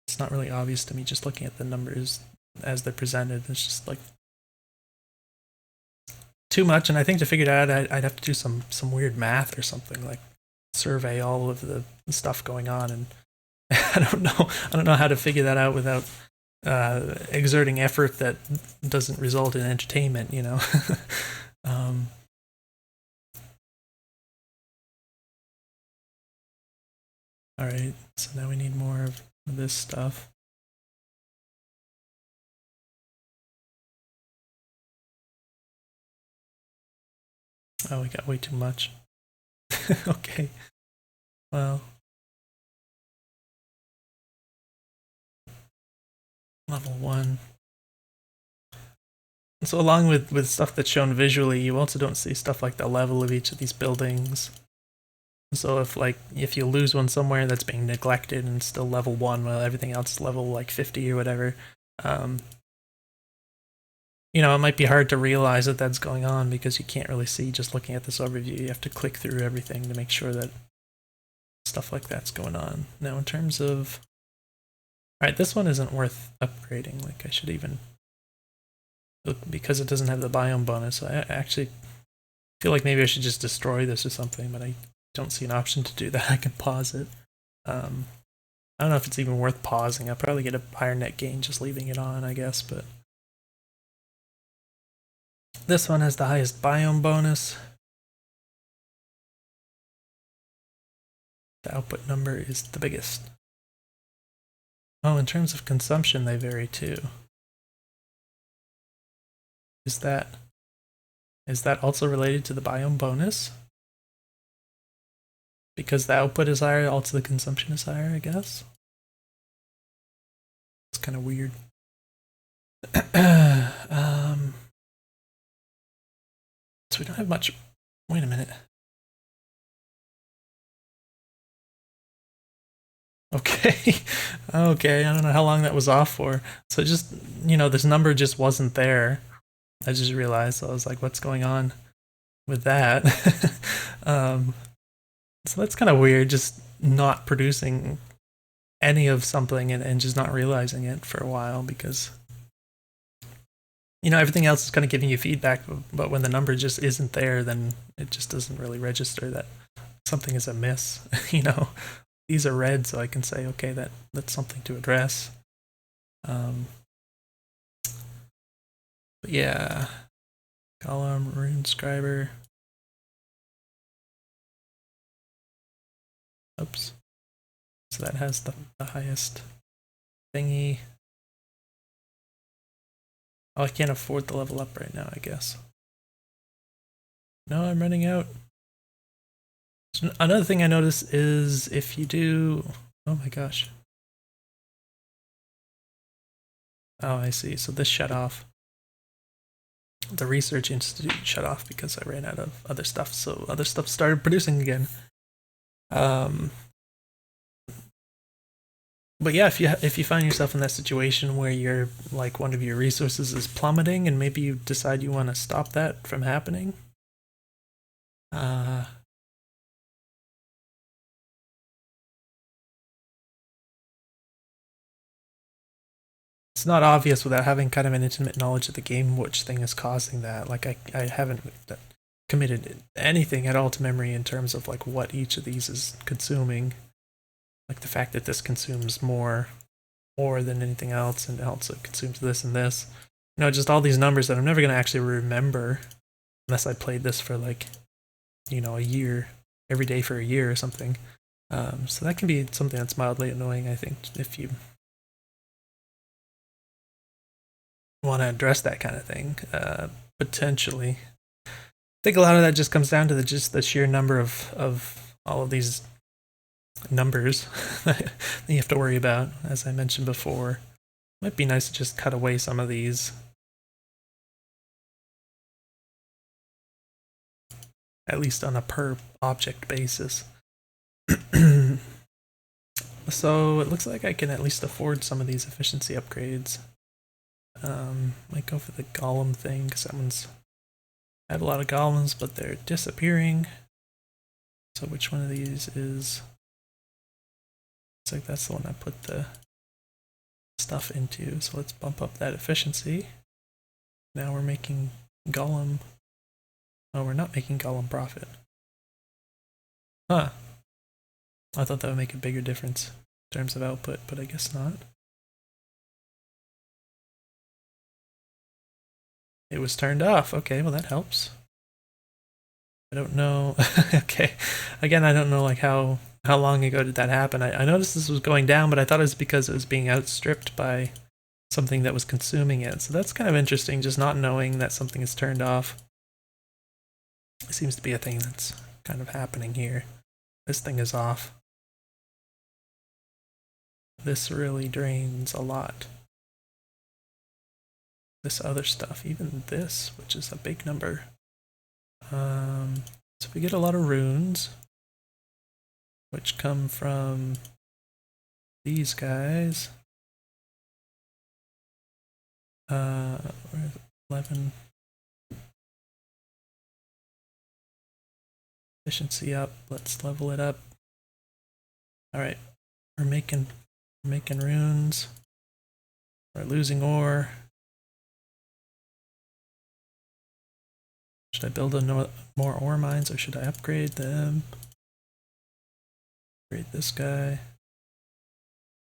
It's not really obvious to me just looking at the numbers as they're presented. It's just like too much, and I think to figure that out, I'd have to do some weird math or something, like survey all of the stuff going on, and I don't know how to figure that out without exerting effort that doesn't result in entertainment, All right, so now we need more of this stuff. Oh, we got way too much. Okay. Well, level 1. So along with stuff that's shown visually, you also don't see stuff like the level of each of these buildings. So if you lose one somewhere that's being neglected and still level 1 while everything else is level like 50 or whatever, you know, it might be hard to realize that that's going on because you can't really see just looking at this overview. You have to click through everything to make sure that stuff like that's going on. Now in terms of... Alright, this one isn't worth upgrading. Like I should even... Because it doesn't have the biome bonus, I actually feel like maybe I should just destroy this or something, but I don't see an option to do that. I can pause it. I don't know if it's even worth pausing. I'll probably get a higher net gain just leaving it on, I guess, but... This one has the highest biome bonus. The output number is the biggest. Oh, in terms of consumption, they vary too. Is that also related to the biome bonus? Because the output is higher, also the consumption is higher, I guess? It's kind of weird. So we don't have much... Wait a minute. Okay. Okay, I don't know how long that was off for. So just, you know, this number just wasn't there. I just realized, so I was like, what's going on with that? So that's kind of weird, just not producing any of something and just not realizing it for a while, because, you know, everything else is kind of giving you feedback, but when the number just isn't there, then it just doesn't really register that something is amiss. You know, these are red, so I can say, okay, that's something to address. But yeah, column, rune scriber. Oops. So that has the highest thingy. Oh, I can't afford the level up right now, I guess. No, I'm running out. So another thing I noticed is if you do... Oh my gosh. Oh, I see. So this shut off. The research institute shut off because I ran out of other stuff, so other stuff started producing again. But yeah, if you find yourself in that situation where you're like one of your resources is plummeting and maybe you decide you want to stop that from happening, it's not obvious without having kind of an intimate knowledge of the game which thing is causing that. Like I haven't committed anything at all to memory in terms of like what each of these is consuming. Like the fact that this consumes more ore than anything else, and also consumes this and this. You know, just all these numbers that I'm never going to actually remember unless I played this for like, you know, a year, every day for a year or something. So that can be something that's mildly annoying, I think, if you want to address that kind of thing, potentially. I think a lot of that just comes down to just the sheer number of all of these numbers that you have to worry about, as I mentioned before. Might be nice to just cut away some of these. At least on a per object basis. So it looks like I can at least afford some of these efficiency upgrades. Might go for the golem thing, because I have a lot of golems, but they're disappearing. So which one of these is... Looks like that's the one I put the stuff into, so let's bump up that efficiency. Now we're making golem... Oh, we're not making golem profit. Huh. I thought that would make a bigger difference in terms of output, but I guess not. It was turned off. Okay, well that helps. I don't know. Okay. Again, I don't know like how long ago did that happen. I noticed this was going down, but I thought it was because it was being outstripped by something that was consuming it. So that's kind of interesting, just not knowing that something is turned off. It seems to be a thing that's kind of happening here. This thing is off. This really drains a lot. This other stuff, even this, which is a big number. So we get a lot of runes, which come from these guys. 11. Efficiency up. Let's level it up. All right, we're making runes. We're losing ore. Should I build more ore mines, or should I upgrade them? Upgrade this guy.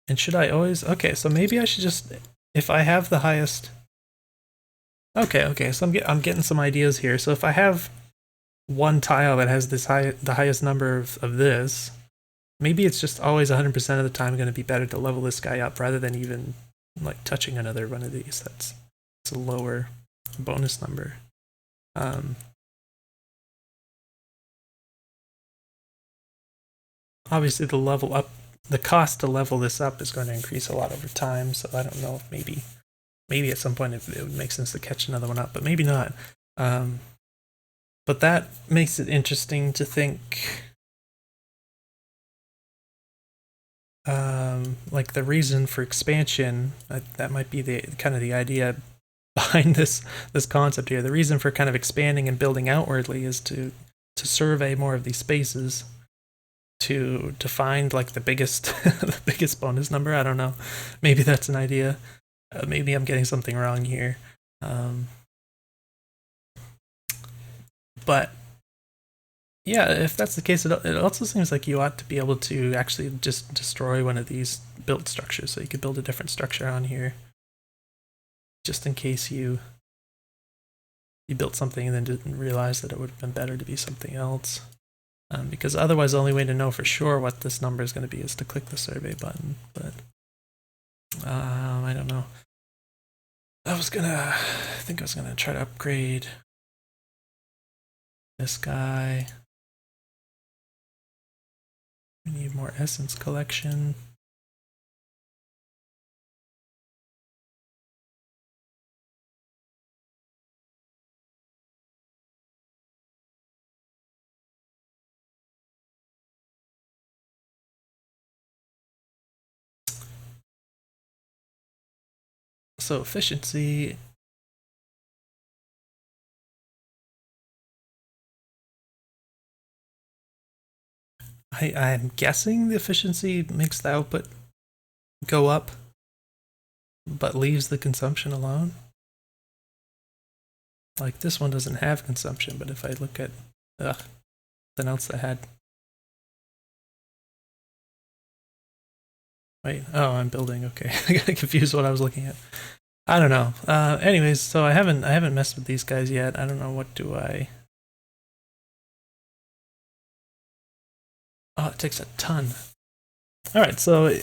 And should I always... Okay, so maybe I should just... If I have the highest... Okay, so I'm getting some ideas here. So if I have one tile that has the highest number of this, maybe it's just always 100% of the time going to be better to level this guy up rather than even like touching another one of these. That's a lower bonus number. Obviously the cost to level this up is going to increase a lot over time, so I don't know if maybe at some point it would make sense to catch another one up, but maybe not. But that makes it interesting to think, like the reason for expansion, that might be the kind of the idea behind this concept here. The reason for kind of expanding and building outwardly is to survey more of these spaces, to find like the biggest the biggest bonus number. I don't know. Maybe that's an idea. Maybe I'm getting something wrong here. But yeah, if that's the case, it also seems like you ought to be able to actually just destroy one of these built structures. So you could build a different structure on here, just in case you built something and then didn't realize that it would have been better to be something else. Because otherwise the only way to know for sure what this number is going to be is to click the survey button. But I don't know. I think I was gonna try to upgrade this guy. We need more essence collection. So efficiency. I'm guessing the efficiency makes the output go up, but leaves the consumption alone. Like this one doesn't have consumption, but if I look at something else that had... Wait, oh, I'm building. Okay, I got confused what I was looking at. I don't know. Anyways, so I haven't messed with these guys yet. I don't know, what do I... Oh, it takes a ton. All right, so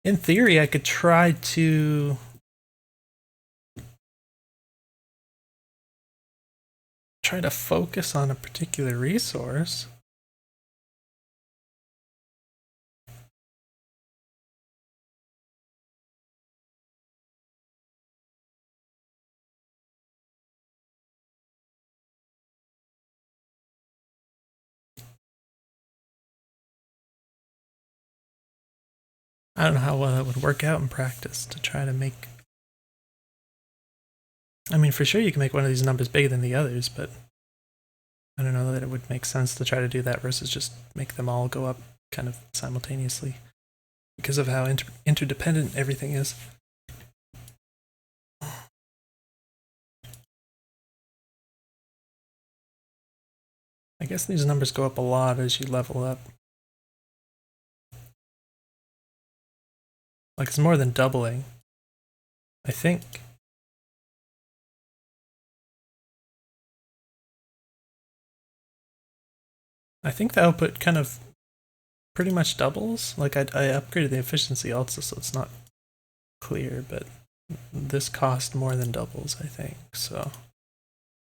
in theory, I could try to focus on a particular resource. I don't know how well that would work out in practice to try to make... I mean, for sure you can make one of these numbers bigger than the others, but I don't know that it would make sense to try to do that versus just make them all go up kind of simultaneously because of how interdependent everything is. I guess these numbers go up a lot as you level up. Like it's more than doubling, I think. I think the output kind of pretty much doubles. Like I upgraded the efficiency also, so it's not clear, but this cost more than doubles, I think. So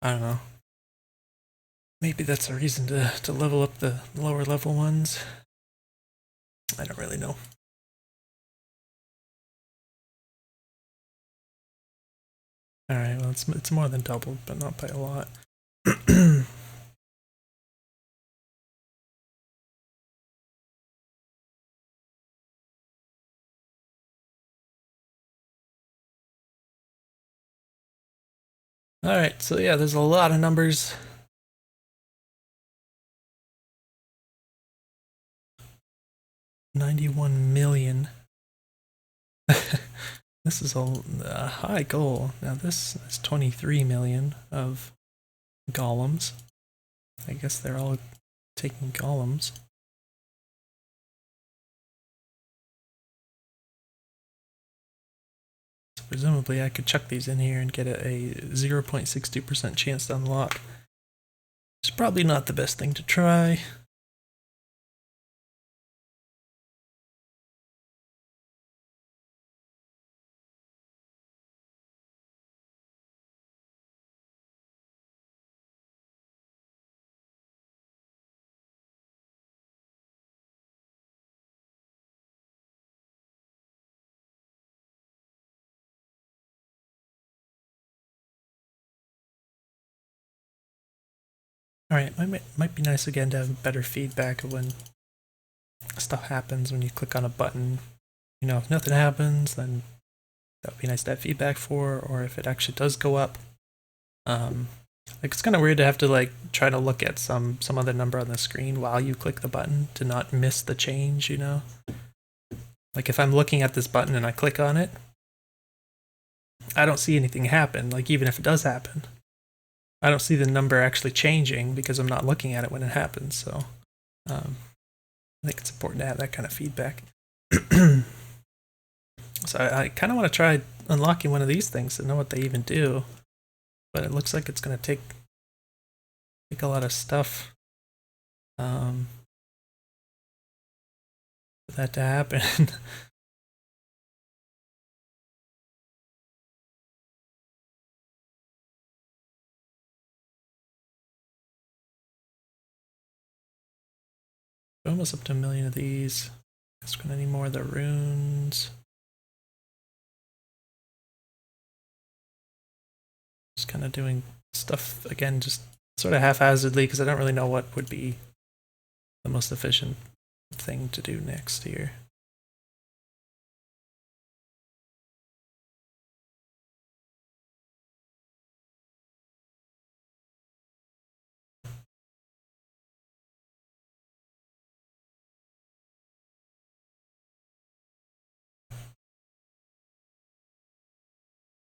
I don't know. Maybe that's a reason to level up the lower level ones. I don't really know. Alright, well it's more than doubled, but not by a lot. Alright, so yeah, there's a lot of numbers. $91 million. This is a high goal. Now this is 23 million of golems. I guess they're all taking golems. So presumably I could chuck these in here and get a 0.62% chance to unlock. It's probably not the best thing to try. Alright, might be nice again to have better feedback of when stuff happens when you click on a button. You know, if nothing happens, then that would be nice to have feedback for, or if it actually does go up. Like it's kind of weird to have to like try to look at some other number on the screen while you click the button to not miss the change, you know? Like if I'm looking at this button and I click on it, I don't see anything happen, like even if it does happen. I don't see the number actually changing because I'm not looking at it when it happens, so I think it's important to have that kind of feedback. So I kind of want to try unlocking one of these things to know what they even do, but it looks like it's going to take a lot of stuff for that to happen. Almost up to 1 million of these. Guess we're gonna need more of the runes. Just kind of doing stuff again, just sort of haphazardly because I don't really know what would be the most efficient thing to do next here.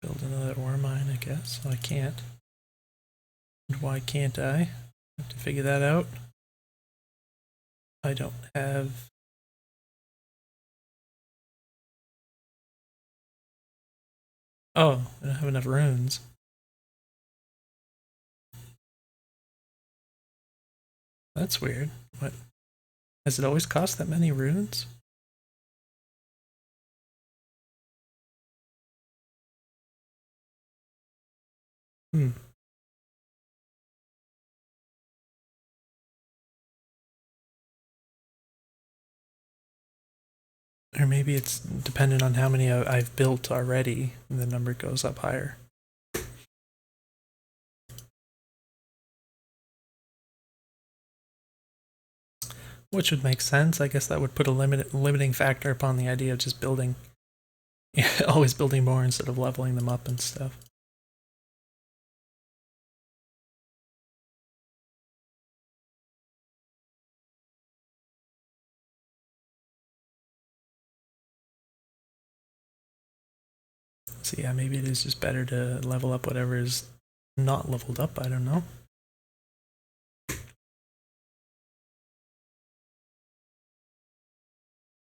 Build another ore mine, I guess. So I can't. And why can't I? I have to figure that out. I don't have. Oh, I don't have enough runes. That's weird. What? Has it always cost that many runes? Hmm. Or maybe it's dependent on how many I've built already, and the number goes up higher. Which would make sense. I guess that would put a limiting factor upon the idea of just building, always building more instead of leveling them up and stuff. So yeah, maybe it is just better to level up whatever is not leveled up. I don't know.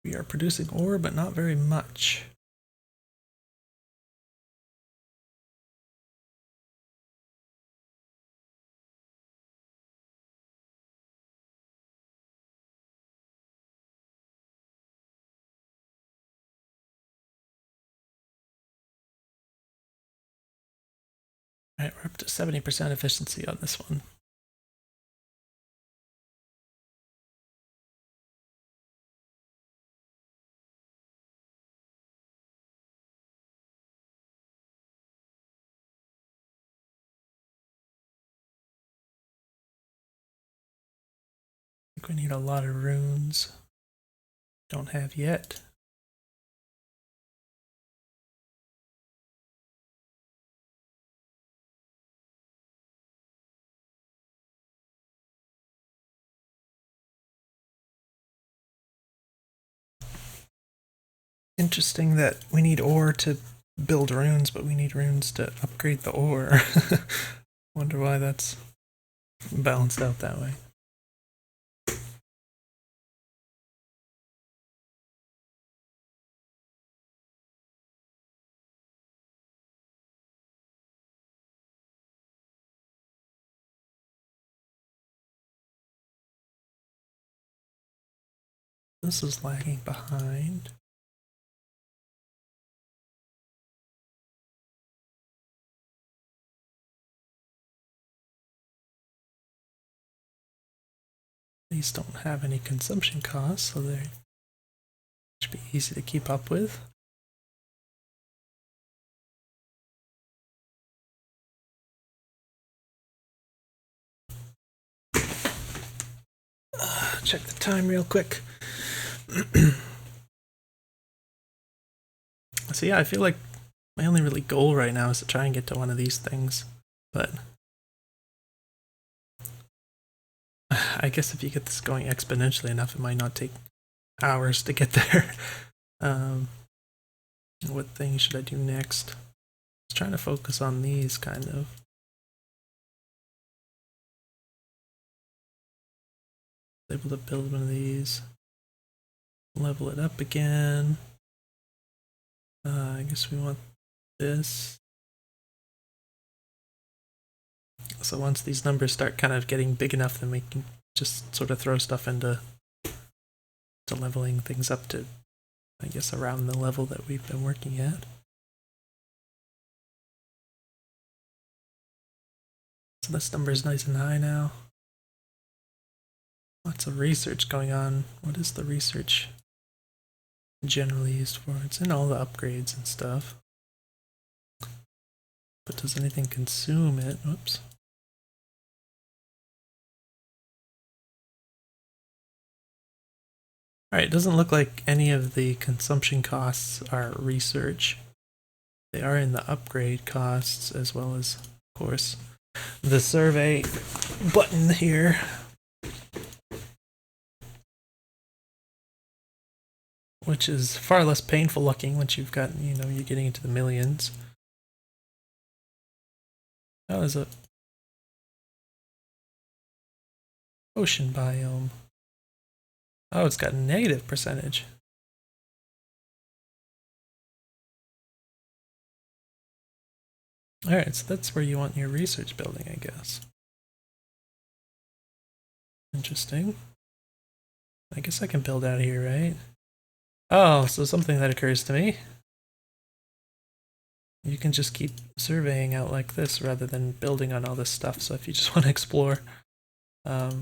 We are producing ore, but not very much. Alright, we're up to 70% efficiency on this one. We need a lot of runes. Don't have yet. Interesting that we need ore to build runes, but we need runes to upgrade the ore. Wonder why that's balanced out that way. This is lagging behind. These don't have any consumption costs, so they should be easy to keep up with. Check the time real quick. So yeah, I feel like my only really goal right now is to try and get to one of these things, but I guess if you get this going exponentially enough, it might not take hours to get there. What thing should I do next? I was trying to focus on these, kind of. Able to build one of these. Level it up again. I guess we want this. So once these numbers start kind of getting big enough, then we can just sort of throw stuff into leveling things up to, I guess, around the level that we've been working at. So this number is nice and high now. Lots of research going on. What is the research generally used for? It's in all the upgrades and stuff. But does anything consume it? Whoops. Alright, it doesn't look like any of the consumption costs are research. They are in the upgrade costs, as well as, of course, the survey button here. Which is far less painful looking once you've got, you're getting into the millions. That was a ocean biome. Oh, it's got a negative percentage. Alright, so that's where you want your research building, I guess. Interesting. I guess I can build out of here, right? Oh, so something that occurs to me. You can just keep surveying out like this rather than building on all this stuff. So if you just want to explore all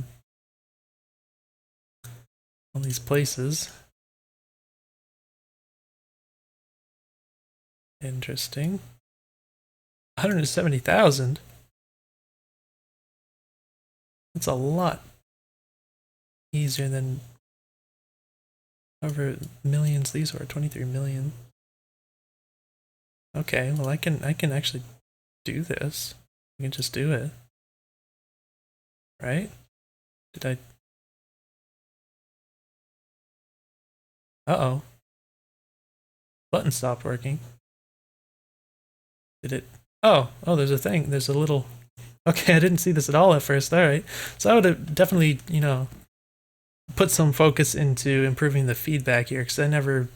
these places. Interesting. 170,000? That's a lot easier than however millions these were, 23 million. Okay, well I can actually do this. I can just do it. Right? Did I? Uh-oh. Button stopped working. Did it? Oh, there's a thing. There's a little... Okay, I didn't see this at all at first. Alright. So I would have definitely, put some focus into improving the feedback here, because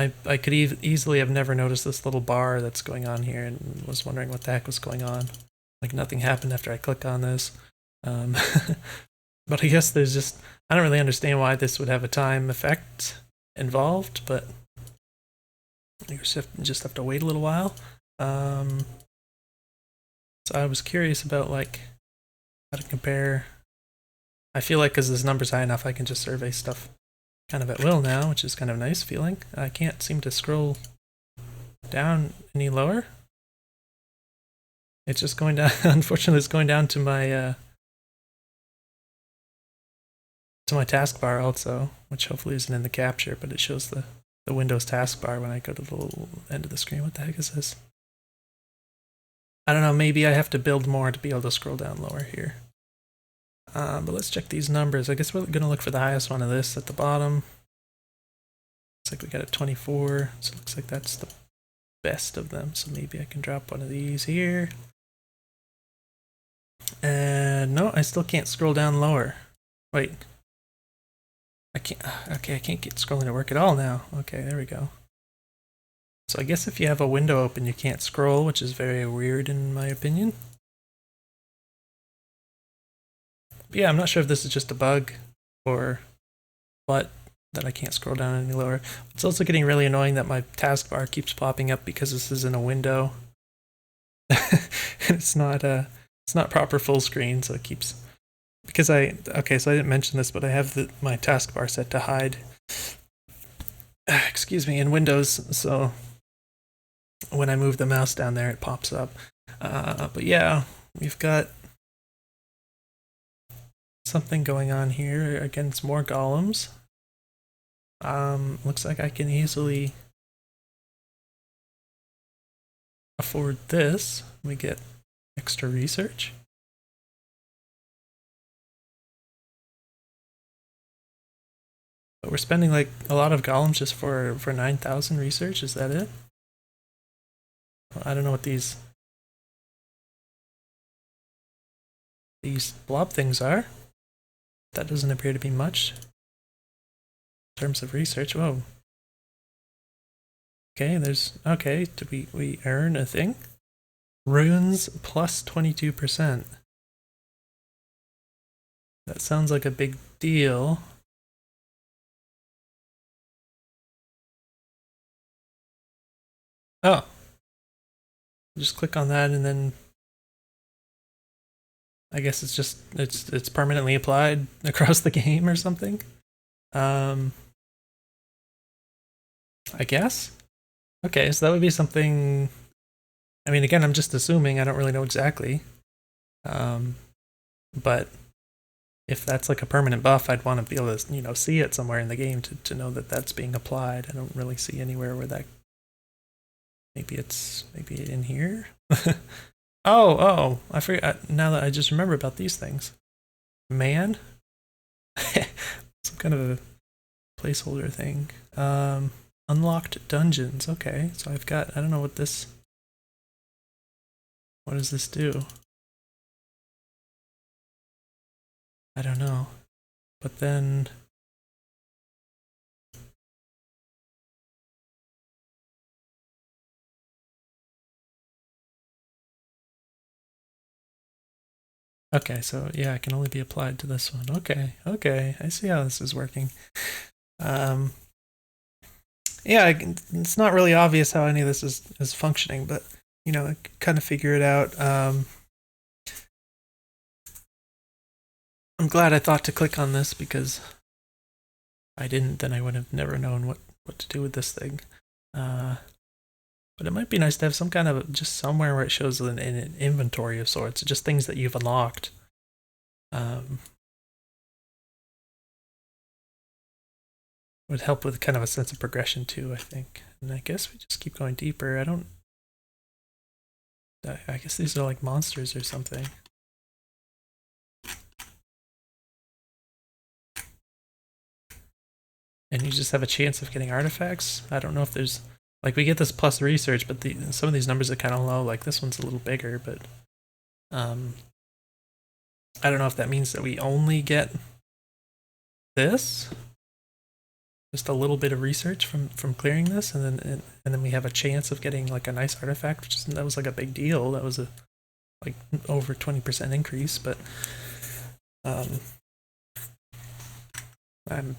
I could easily have never noticed this little bar that's going on here and was wondering what the heck was going on. Like nothing happened after I click on this. But I guess there's just... I don't really understand why this would have a time effect involved, but you just have to wait a little while. So I was curious about how to compare. I feel like because this number's high enough, I can just survey stuff kind of at will now, which is kind of a nice feeling. I can't seem to scroll down any lower. It's just going down. Unfortunately, it's going down to my to my taskbar also, which hopefully isn't in the capture, but it shows the Windows taskbar when I go to the little end of the screen. What the heck is this? I don't know, maybe I have to build more to be able to scroll down lower here. But let's check these numbers. I guess we're going to look for the highest one of this at the bottom. Looks like we got a 24, so it looks like that's the best of them. So maybe I can drop one of these here. And no, I still can't scroll down lower. Wait. I can't, okay, I can't get scrolling to work at all now. Okay, there we go. So I guess if you have a window open, you can't scroll, which is very weird in my opinion. But yeah, I'm not sure if this is just a bug or what, that I can't scroll down any lower. It's also getting really annoying that my taskbar keeps popping up because this is in a window. It's not proper full screen, so it keeps, because okay, so I didn't mention this, but I have my taskbar set to hide, excuse me, in Windows, so when I move the mouse down there, it pops up. But yeah, we've got something going on here. Again, it's more golems. Looks like I can easily afford this. We get extra research. But we're spending like a lot of golems just for 9,000 research. Is that it? Well, I don't know what these blob things are. That doesn't appear to be much in terms of research. Whoa. Okay, okay, did we earn a thing? Runes plus 22%. That sounds like a big deal. Oh. Just click on that and then I guess it's permanently applied across the game or something. I guess. Okay, so that would be something. I mean, again, I'm just assuming. I don't really know exactly. But if that's like a permanent buff, I'd want to be able to, see it somewhere in the game to know that that's being applied. I don't really see anywhere where that. Maybe in here. Oh! I forgot. Now that I just remember about these things. Man, some kind of a placeholder thing. Unlocked dungeons. Okay, so I've got. I don't know what this. What does this do? I don't know. But then. Okay, so yeah, it can only be applied to this one. Okay, I see how this is working. Yeah, it's not really obvious how any of this is functioning, but I kind of figure it out. I'm glad I thought to click on this because if I didn't, then I would have never known what to do with this thing. But it might be nice to have some kind of just somewhere where it shows an inventory of sorts, just things that you've unlocked. Would help with kind of a sense of progression too, I think. And I guess we just keep going deeper. I guess these are like monsters or something. And you just have a chance of getting artifacts. I don't know if there's like we get this plus research, but some of these numbers are kind of low. Like this one's a little bigger, but I don't know if that means that we only get this, just a little bit of research from clearing this, and then we have a chance of getting like a nice artifact, that was like a big deal. That was a like over 20% increase, but I'm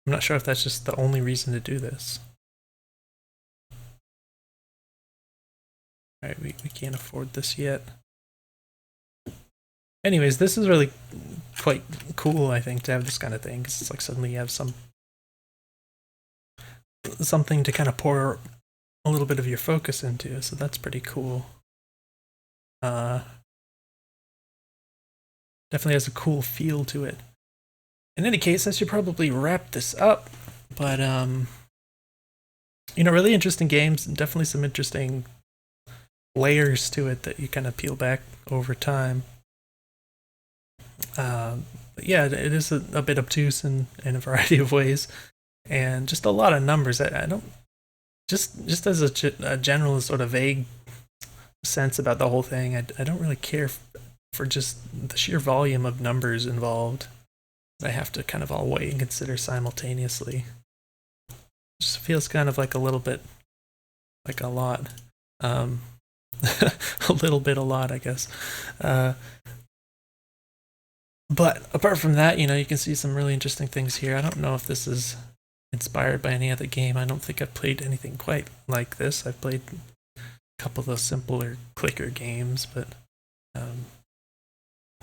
not sure if that's just the only reason to do this. Alright, we can't afford this yet. Anyways, this is really quite cool, I think, to have this kind of thing, because it's like suddenly you have something to kind of pour a little bit of your focus into, so that's pretty cool. Definitely has a cool feel to it. in any case, I should probably wrap this up. But you know, really interesting games, and definitely some interesting layers to it that you kind of peel back over time. But yeah, it is a bit obtuse in a variety of ways, and just a lot of numbers. I don't just as a general sort of vague sense about the whole thing. I don't really care for just the sheer volume of numbers involved. I have to kind of all weigh and consider simultaneously. Just feels kind of like a little bit like a lot. A little bit a lot, I guess. But apart from that, you know, you can see some really interesting things here. I don't know if this is inspired by any other game. I don't think I've played anything quite like this. I've played a couple of those simpler clicker games, but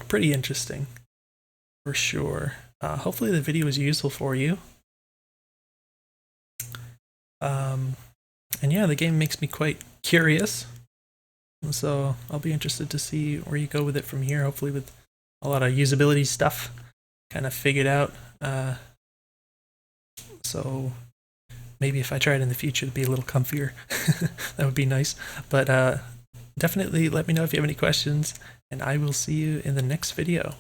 pretty interesting for sure. Hopefully the video was useful for you. And yeah, the game makes me quite curious. So I'll be interested to see where you go with it from here, hopefully with a lot of usability stuff kind of figured out. So maybe if I try it in the future, it'd be a little comfier. That would be nice. But definitely let me know if you have any questions, and I will see you in the next video.